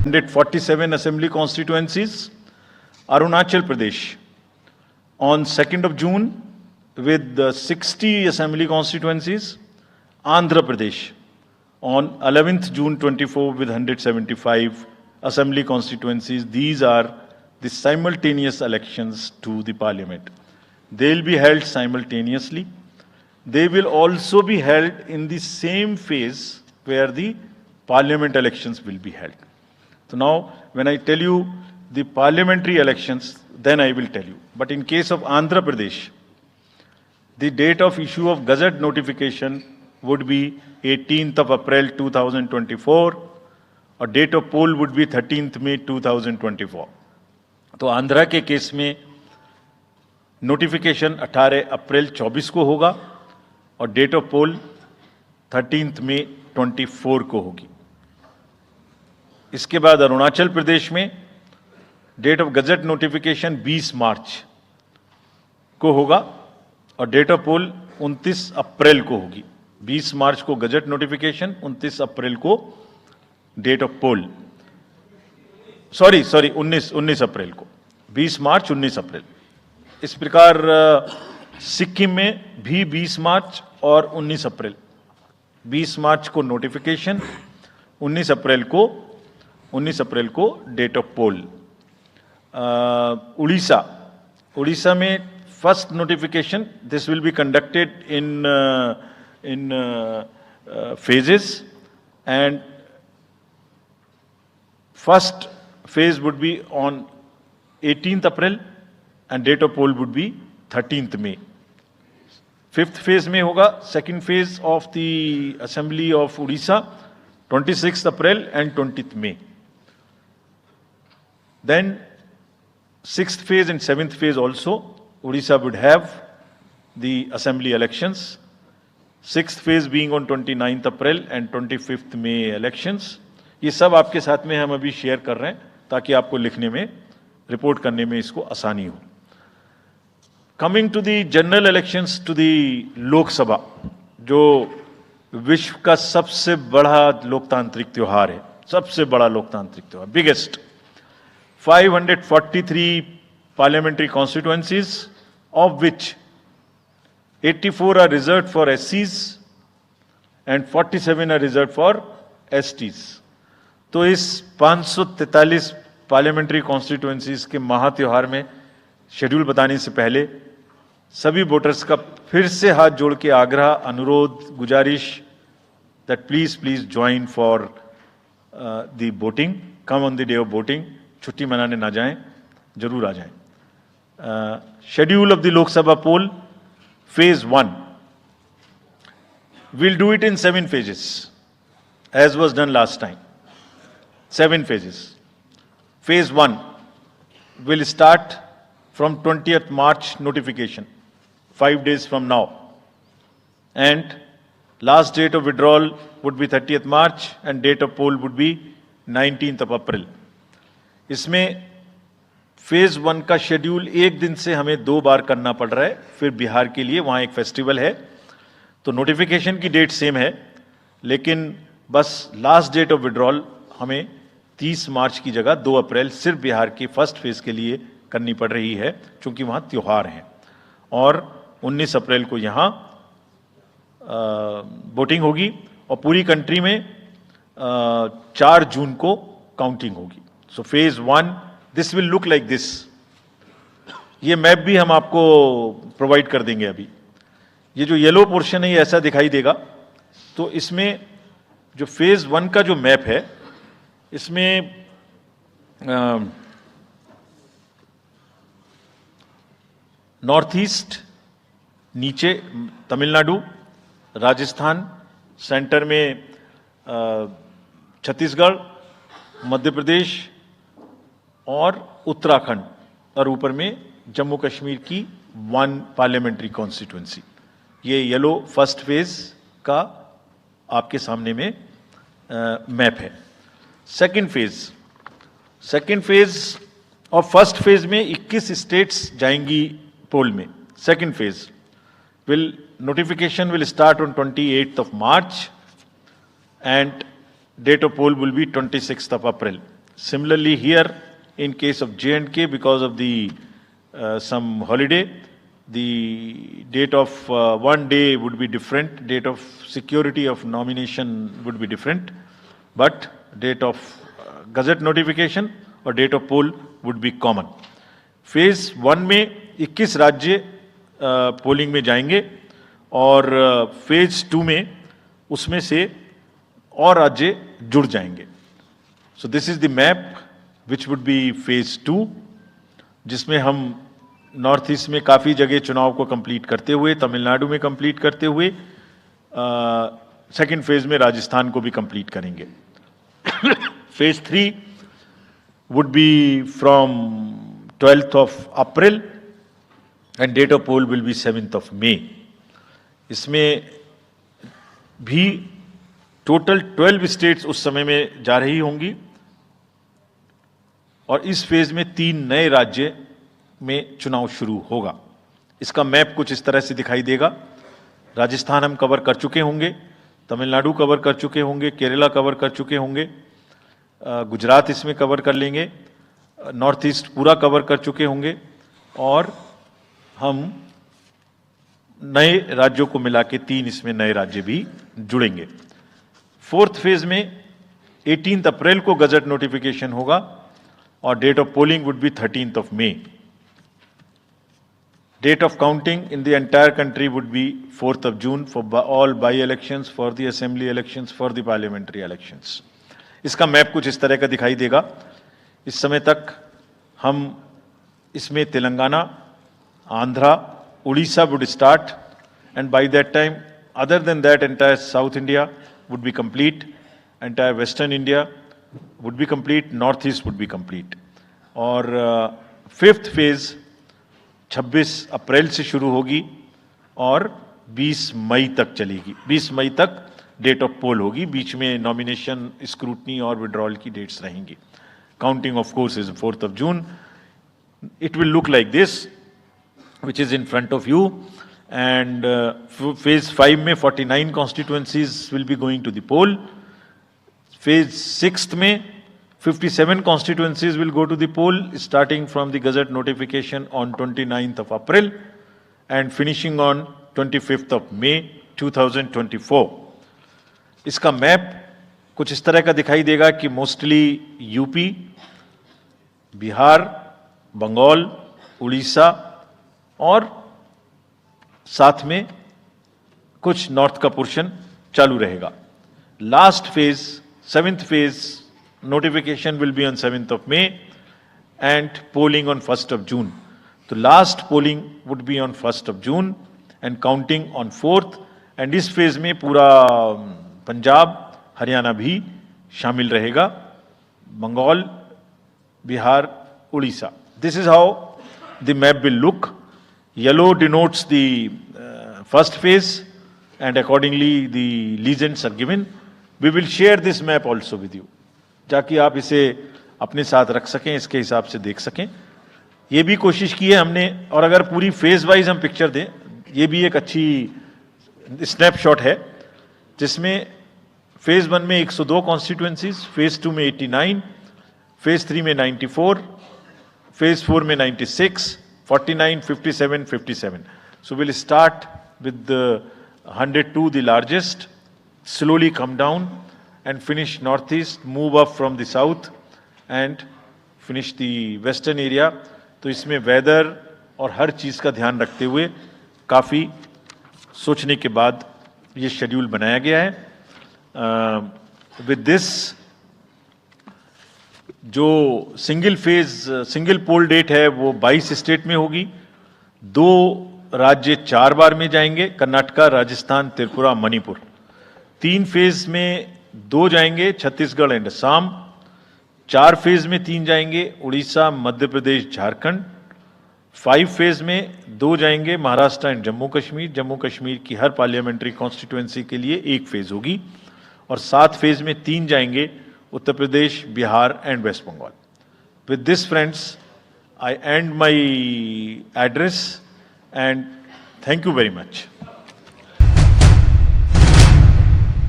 147 assembly constituencies. Arunachal Pradesh on 2nd of June with 60 assembly constituencies. Andhra Pradesh on 11th June 24 with 175 assembly constituencies. These are the simultaneous elections to the parliament. They will be held simultaneously. They will also be held in the same phase where the parliament elections will be held. So now, when I tell you the parliamentary elections, then I will tell you. But in case of Andhra Pradesh, the date of issue of Gazette notification would be 18th of April 2024, और date of poll would be 13th May 2024. तो आंध्रा के case में notification 18 अप्रैल 24 को होगा और date of pole 13th May 24 को होगी. इसके बाद अरुणाचल प्रदेश में डेट ऑफ गजट नोटिफिकेशन 20 मार्च को होगा और डेट ऑफ पोल 29 अप्रैल को होगी. 20 मार्च को गजट नोटिफिकेशन, 29 अप्रैल को डेट ऑफ पोल. सॉरी 19 अप्रैल को. 20 मार्च 19 अप्रैल. इस प्रकार सिक्किम में भी 20 मार्च और 19 अप्रैल. 20 मार्च को नोटिफिकेशन, 19 अप्रैल को डेट ऑफ पोल. उड़ीसा में first notification, this will be conducted in phases, and first phase would be on 18th April and date of poll would be 13th May. Fifth phase में होगा second phase of the assembly of Odisha 26th April and 20th May. Then sixth phase and seventh phase also Odisha would have the assembly elections. Sixth phase being on 29th April and 25th May elections. ये सब आपके साथ में हम अभी share कर रहे हैं ताकि आपको लिखने में, रिपोर्ट करने में इसको आसानी हो. Coming to the general elections to the Lok Sabha, जो विश्व का सबसे बड़ा लोकतांत्रिक त्योहार है, सबसे बड़ा लोकतांत्रिक त्योहार, biggest. 543 parliamentary constituencies, of which 84 are reserved for SCs and 47 are reserved for STs. तो इस 543 पार्लियामेंट्री कॉन्स्टिट्यूएंसीज के महात्योहार में शेड्यूल बताने से पहले सभी वोटर्स का फिर से हाथ जोड़ के आग्रह, अनुरोध, गुजारिश that please join for the voting. Come on the day of voting. छुट्टी मनाने ना जाएं, जरूर आ जाएं. Schedule of the Lok Sabha poll Phase 1. We'll do it in 7 phases, as was done last time. 7 phases. Phase 1 will start from 20th March notification, 5 days from now. And last date of withdrawal would be 30th March and date of poll would be 19th of April. इसमें phase 1 का schedule एक दिन से हमें 2 बार करना पड़ रहा है. फिर बिहार के लिए वहां एक फेस्टिवल है, तो नोटिफिकेशन की डेट सेम है, लेकिन बस लास्ट डेट ऑफ विड्रॉल हमें 30 मार्च की जगह 2 अप्रैल सिर्फ बिहार की फर्स्ट फेज के लिए करनी पड़ रही है, क्योंकि वहां त्योहार हैं. और 19 अप्रैल को यहां वोटिंग होगी और पूरी कंट्री में 4 जून को काउंटिंग होगी. So phase 1 this will look like this. ये मैप भी हम आपको प्रोवाइड कर देंगे. अभी ये जो येलो पोर्शन है ये ऐसा दिखाई देगा. तो इसमें जो फेज 1 का जो मैप है, इसमें नॉर्थ ईस्ट नीचे तमिलनाडु, राजस्थान, सेंटर में छत्तीसगढ़, मध्य प्रदेश और उत्तराखंड, और ऊपर में जम्मू कश्मीर की 1 पार्लियामेंट्री कॉन्स्टिट्यूएंसी. ये येलो फर्स्ट फेज का आपके सामने में मैप है. सेकंड फेज और फर्स्ट फेज में 21 स्टेट्स जाएंगी पोल में. Second phase notification will start on 28th of March and date of poll will be 26th of April. Similarly, here in case of J&K, because of the some holiday, the date of one day would be different, date of security of nomination would be different, but date of gazette notification और date of poll would be common. Phase 1 में 21 राज्य polling में जाएंगे और phase 2 में उसमें से और राज्य जुड़ जाएंगे. So this is the map which would be phase 2, जिसमें हम नॉर्थ ईस्ट में काफ़ी जगह चुनाव को कंप्लीट करते हुए, तमिलनाडु में कंप्लीट करते हुए, सेकेंड फेज में राजस्थान को भी कंप्लीट करेंगे. Phase 3 would be from 12th of April and date of poll will be 7th of May. इसमें भी टोटल 12 स्टेट्स उस समय में जा रही होंगी और इस फेज में 3 नए राज्य में चुनाव शुरू होगा. इसका मैप कुछ इस तरह से दिखाई देगा. राजस्थान हम कवर कर चुके होंगे, तमिलनाडु कवर कर चुके होंगे, केरला कवर कर चुके होंगे, गुजरात इसमें कवर कर लेंगे, नॉर्थ ईस्ट पूरा कवर कर चुके होंगे और हम नए राज्यों को मिला के 3 इसमें नए राज्य भी जुड़ेंगे. फोर्थ फेज में 18 अप्रैल को गजट नोटिफिकेशन होगा और date of polling would be 13th of May. Date of counting in the entire country would be 4th of June for all by-elections, for the assembly elections, for the parliamentary elections. इसका map कुछ इस तरह का दिखाई देगा. इस समय तक हम इसमें Telangana, Andhra, Orissa would start and by that time other than that entire South India would be complete, entire Western India would be complete, North East would be complete. और फिफ्थ फेज 26 अप्रैल से शुरू होगी और 20 मई तक चलेगी. 20 मई तक डेट ऑफ पोल होगी. बीच में नॉमिनेशन, स्क्रूटनी और विड्रॉल की डेट्स रहेंगी. Counting of course is 4th of June. It will look like this which is in front of you. And phase 5 में 49 constituencies will be going to the poll. Phase 6 में 57 constituencies will go to the poll, starting from the Gazette notification on 29th of April and finishing on 25th of May 2024. इसका map कुछ इस तरह का दिखाई देगा कि मोस्टली यूपी, बिहार, बंगाल, उड़ीसा और साथ में कुछ नॉर्थ का पोर्शन चालू रहेगा. Last phase, 7th phase, notification will be on 7th of May and polling on 1st of June. So last polling would be on 1st of June and counting on 4th. And इस phase में पूरा पंजाब, हरियाणा भी शामिल रहेगा, Bengal, Bihar, Orissa. This is how the map will look. Yellow denotes the first phase and accordingly the legends are given. We will share this map also with you, ताकि आप इसे अपने साथ रख सकें, इसके हिसाब से देख सकें. ये भी कोशिश की है हमने, और अगर पूरी फेज वाइज हम पिक्चर दें, ये भी एक अच्छी स्नैपशॉट है, जिसमें फेज 1 में 102 कॉन्स्टिट्यूएंसीज, फेज 2 में 89, फेज 3 में 94, फेज 4 में 96, 49, 57, 57. So we'll start with the 102, the largest, slowly come down and finish northeast, move up from the south and finish the western area. तो इसमें वेदर और हर चीज़ का ध्यान रखते हुए काफ़ी सोचने के बाद ये शेड्यूल बनाया गया है. विद दिस, जो single phase, single poll date है वो 22 स्टेट में होगी. 2 राज्य 4 बार में जाएंगे, कर्नाटका, राजस्थान, त्रिपुरा, मणिपुर. 3 फेज में 2 जाएंगे, छत्तीसगढ़ एंड असम. 4 फेज में 3 जाएंगे, उड़ीसा, मध्य प्रदेश, झारखंड. 5 फेज में 2 जाएंगे, महाराष्ट्र एंड जम्मू कश्मीर. जम्मू कश्मीर की हर पार्लियामेंट्री कॉन्स्टिट्यूएंसी के लिए 1 फेज होगी. और 7 फेज में 3 जाएंगे, Uttar Pradesh, Bihar and West Bengal. With this friends, I and my address and thank you very much.